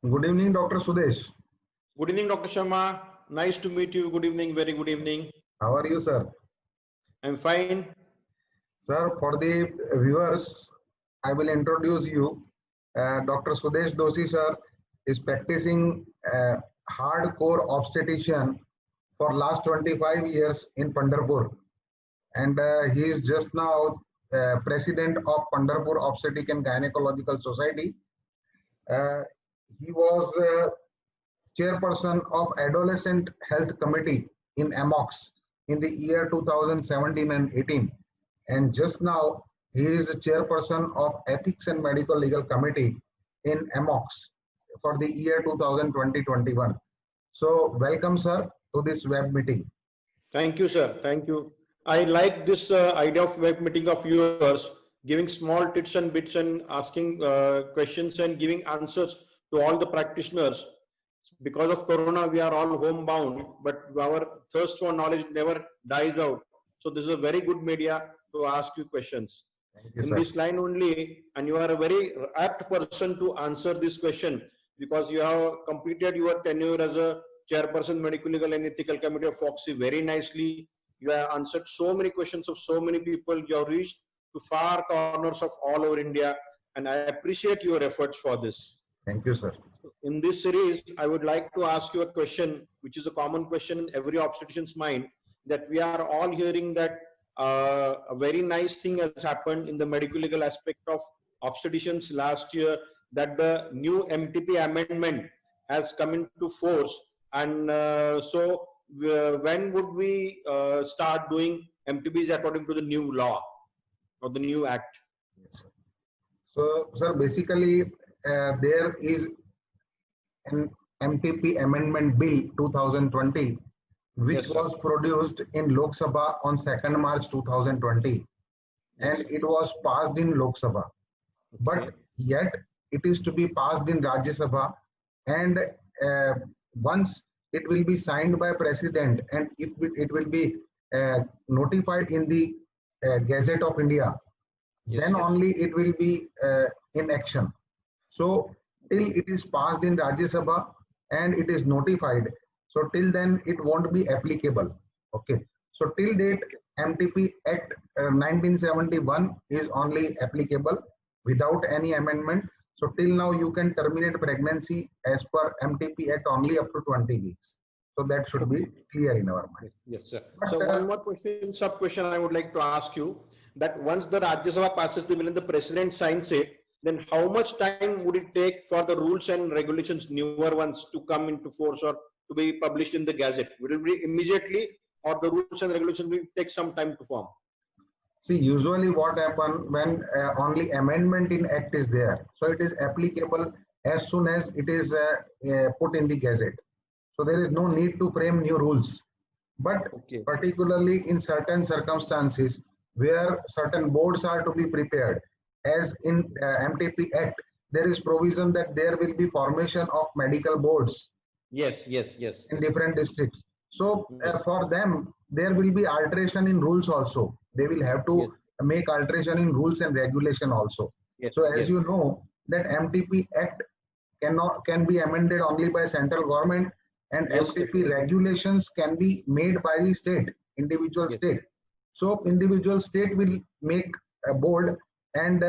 Good evening, Dr. Sudesh. Good evening, Dr. Sharma. Nice to meet you. Good evening. Very good evening. How are you, sir? I'm fine. Sir, for the viewers, I will introduce you. Dr. Sudesh Doshi, sir, is practicing hardcore obstetrician for last 25 years in Pandharpur. And he is just now president of Pandharpur Obstetric and Gynecological Society. He was chairperson of Adolescent Health Committee in AMOX in the year 2017 and 18. And just now, he is a chairperson of Ethics and Medical Legal Committee in AMOX for the year 2020-21. So welcome, sir, to this web meeting. Thank you, sir. Thank you. I like this idea of web meeting of yours, giving small tips and bits and asking questions and giving answers to all the practitioners. Because of Corona, we are all homebound, but our thirst for knowledge never dies out. So this is a very good media to ask you questions. In this line only, and you are a very apt person to answer this question because you have completed your tenure as a chairperson, medical, legal and ethical committee of FOXI very nicely. You have answered so many questions of so many people. You have reached to far corners of all over India, and I appreciate your efforts for this. Thank you, sir. In this series, I would like to ask you a question, which is a common question in every obstetrician's mind, that we are all hearing that a very nice thing has happened in the medical legal aspect of obstetricians last year, that the new MTP amendment has come into force. And so when would we start doing MTPs according to the new law or the new act? Yes, sir. So, sir, basically, there is an MTP Amendment Bill 2020, which Yes, was produced in Lok Sabha on 2nd March 2020, and it was passed in Lok Sabha. But yet, it is to be passed in Rajya Sabha, and once it will be signed by President, and if it will be notified in the Gazette of India, then only it will be in action. So till it is passed in Rajya Sabha and it is notified, so till then it won't be applicable. Okay. So till date, MTP Act 1971 is only applicable without any amendment. So till now you can terminate pregnancy as per MTP Act only up to 20 weeks. So that should be clear in our mind. Yes, sir. But, so one more question, sub question I would like to ask you, that once the Rajya Sabha passes the bill and the President signs it, then how much time would it take for the rules and regulations, newer ones, to come into force or to be published in the Gazette? Will it be immediately, or the rules and regulations will take some time to form? See, usually what happens when only amendment in Act is there, so it is applicable as soon as it is put in the Gazette. So there is no need to frame new rules. But particularly in certain circumstances where certain boards are to be prepared, as in MTP Act, there is provision that there will be formation of medical boards. Yes. In different districts. So for them, there will be alteration in rules also. They will have to make alteration in rules and regulation also. So as you know, that MTP Act can be amended only by central government, and MTP regulations can be made by the state, individual state. So individual state will make a board and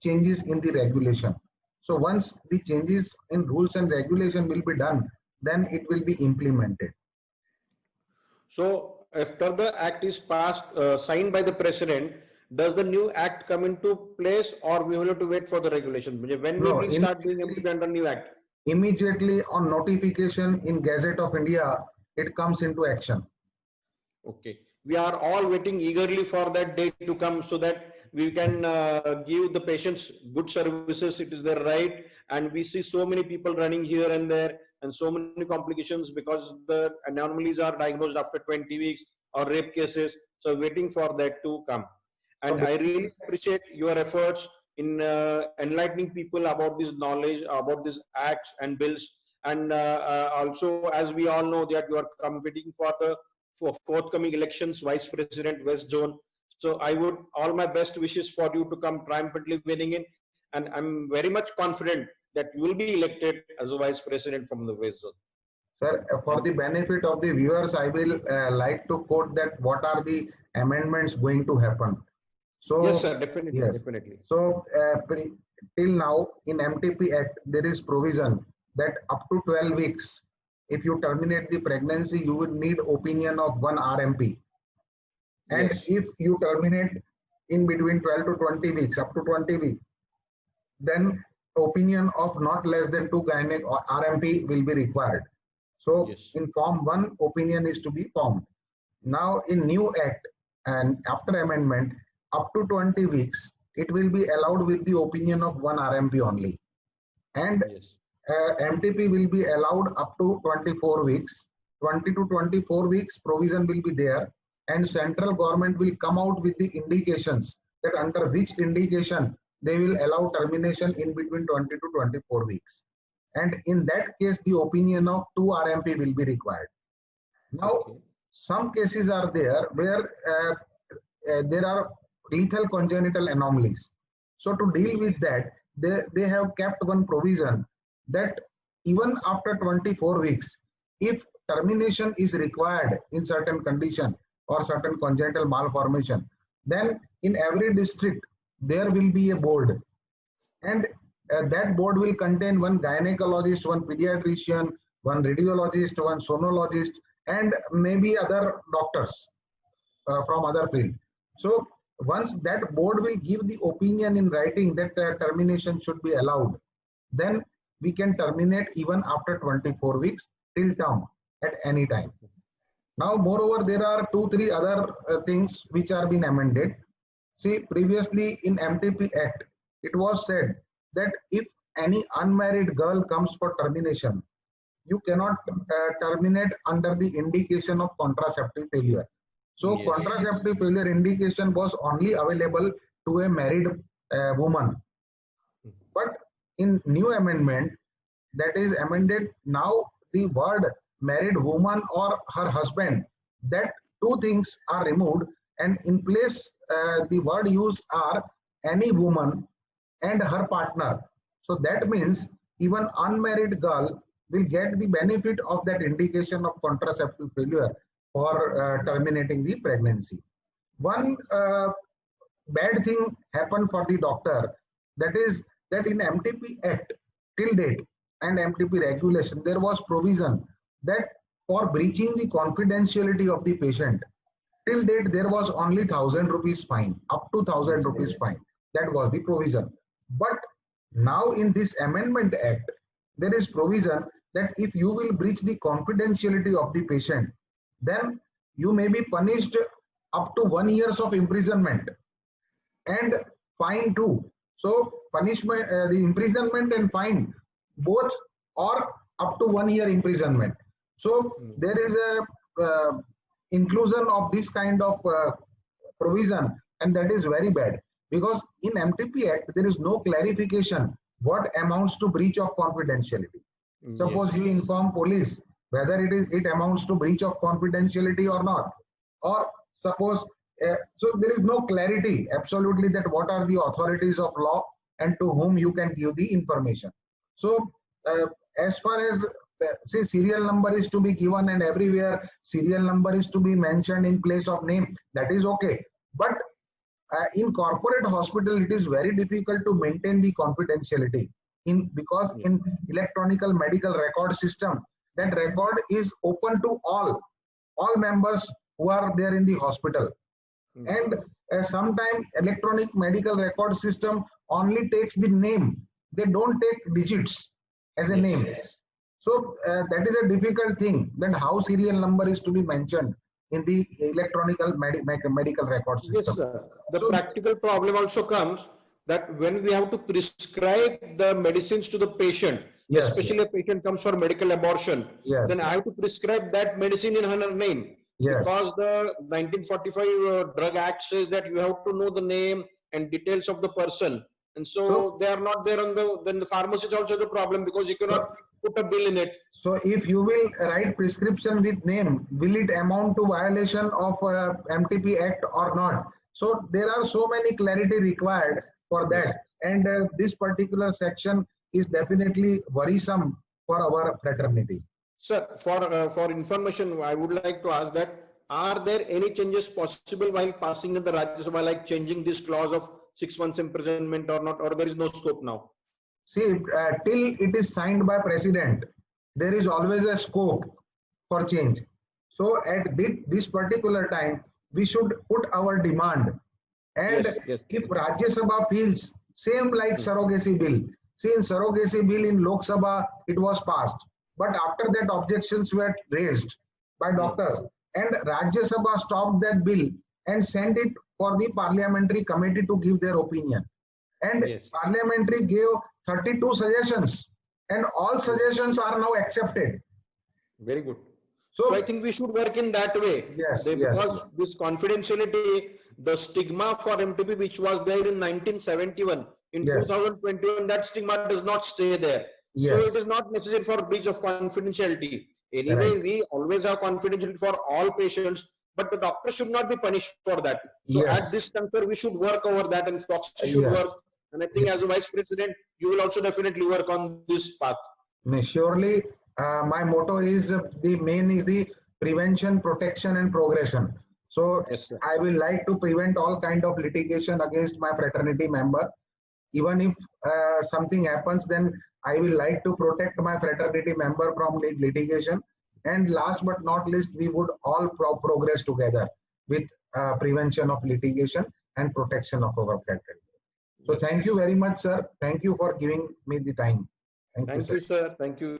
changes in the regulation. So once the changes in rules and regulation will be done, then it will be implemented. So after the act is passed, signed by the President, does the new act come into place, or we will have to wait for the regulation? When will we start doing MTP under new act? Immediately on notification in Gazette of India, it comes into action. Okay. We are all waiting eagerly for that date to come so that we can give the patients good services. It is their right, and we see so many people running here and there and so many complications because the anomalies are diagnosed after 20 weeks or rape cases. So waiting for that to come. And I really appreciate your efforts in enlightening people about this knowledge, about these acts and bills. And also, as we all know, that you are competing for the forthcoming elections, Vice President West Zone. So I would all my best wishes for you to come triumphantly winning in, and I'm very much confident that you will be elected as a vice president from the West Zone. Sir, for the benefit of the viewers, I will like to quote that what are the amendments going to happen. So Yes, sir, definitely, yes. definitely. So till now in MTP Act there is provision that up to 12 weeks, if you terminate the pregnancy, you will need opinion of one RMP. And Yes. if you terminate in between 12 to 20 weeks, up to 20 weeks, then opinion of not less than 2 gynae or RMP will be required. So Yes. in Form 1, opinion is to be formed. Now in new act and after amendment, up to 20 weeks, it will be allowed with the opinion of one RMP only. And Yes. MTP will be allowed up to 24 weeks. 20 to 24 weeks provision will be there, and central government will come out with the indications that under which indication they will allow termination in between 20 to 24 weeks. And in that case, the opinion of 2 RMP will be required. Now, Okay. some cases are there where there are lethal congenital anomalies. So to deal with that, they have kept one provision that even after 24 weeks, if termination is required in certain condition or certain congenital malformation, then in every district there will be a board, and that board will contain one gynecologist, one pediatrician, one radiologist, one sonologist, and maybe other doctors from other field. So once that board will give the opinion in writing that termination should be allowed, then we can terminate even after 24 weeks till term at any time. Now, moreover, there are 2-3 other things which are being amended. See, previously in MTP Act, it was said that if any unmarried girl comes for termination, you cannot terminate under the indication of contraceptive failure. So Yes. contraceptive failure indication was only available to a married woman. But in new amendment that is amended, now the word married woman or her husband, that 2 things are removed, and in place the word used are any woman and her partner. So that means even unmarried girl will get the benefit of that indication of contraceptive failure for terminating the pregnancy. One bad thing happened for the doctor, that is that in MTP Act till date and MTP regulation, there was provision that for breaching the confidentiality of the patient, till date there was only 1,000 rupees fine, up to 1,000 rupees fine. That was the provision. But now in this Amendment Act, there is provision that if you will breach the confidentiality of the patient, then you may be punished up to 1 year of imprisonment and fine too. So punishment, the imprisonment and fine both are up to 1 year imprisonment. So there is a inclusion of this kind of provision, and that is very bad, because in MTP Act there is no clarification what amounts to breach of confidentiality. Suppose you inform police whether it amounts to breach of confidentiality or not, or suppose so there is no clarity absolutely that what are the authorities of law and to whom you can give the information. So as far as say serial number is to be given and everywhere serial number is to be mentioned in place of name, that is okay. But in corporate hospital, it is very difficult to maintain the confidentiality because in electronic medical record system, that record is open to all members who are there in the hospital. And sometimes electronic medical record system only takes the name. They don't take digits as a name. So that is a difficult thing, then how serial number is to be mentioned in the electronic medical record system. Yes, sir. The practical problem also comes that when we have to prescribe the medicines to the patient, especially a patient comes for medical abortion, then I have to prescribe that medicine in her name. Because the 1945 Drug Act says that you have to know the name and details of the person. And so they are not there on then the pharmacy is also the problem, because you cannot put a bill in it. So if you will write prescription with name, will it amount to violation of MTP Act or not? So there are so many clarity required for that. And this particular section is definitely worrisome for our fraternity. Sir, for information, I would like to ask that, are there any changes possible while passing in the Rajya Sabha, like changing this clause of 6 months imprisonment or not, or there is no scope now? See, till it is signed by President, there is always a scope for change. So at this particular time, we should put our demand. And Yes. if Rajya Sabha feels same like surrogacy bill, see in surrogacy bill in Lok Sabha, it was passed. But after that, objections were raised by doctors. And Rajya Sabha stopped that bill and sent it for the parliamentary committee to give their opinion. And Yes. parliamentary gave 32 suggestions, and all suggestions are now accepted. Very good. So I think we should work in that way. Yes, Because this confidentiality, the stigma for MTP, which was there in 1971, in 2021, that stigma does not stay there. So it is not necessary for breach of confidentiality. Anyway, we always have confidentiality for all patients, but the doctor should not be punished for that. So at this juncture, we should work over that, and Foxy should work. And I think as a vice president, you will also definitely work on this path. Surely, my motto is the main is the prevention, protection, and progression. So I will like to prevent all kind of litigation against my fraternity member. Even if something happens, then I will like to protect my fraternity member from litigation. And last but not least, we would all progress together with prevention of litigation and protection of our fraternity. So thank you very much, sir. Thank you for giving me the time. Thank you, sir. Thank you.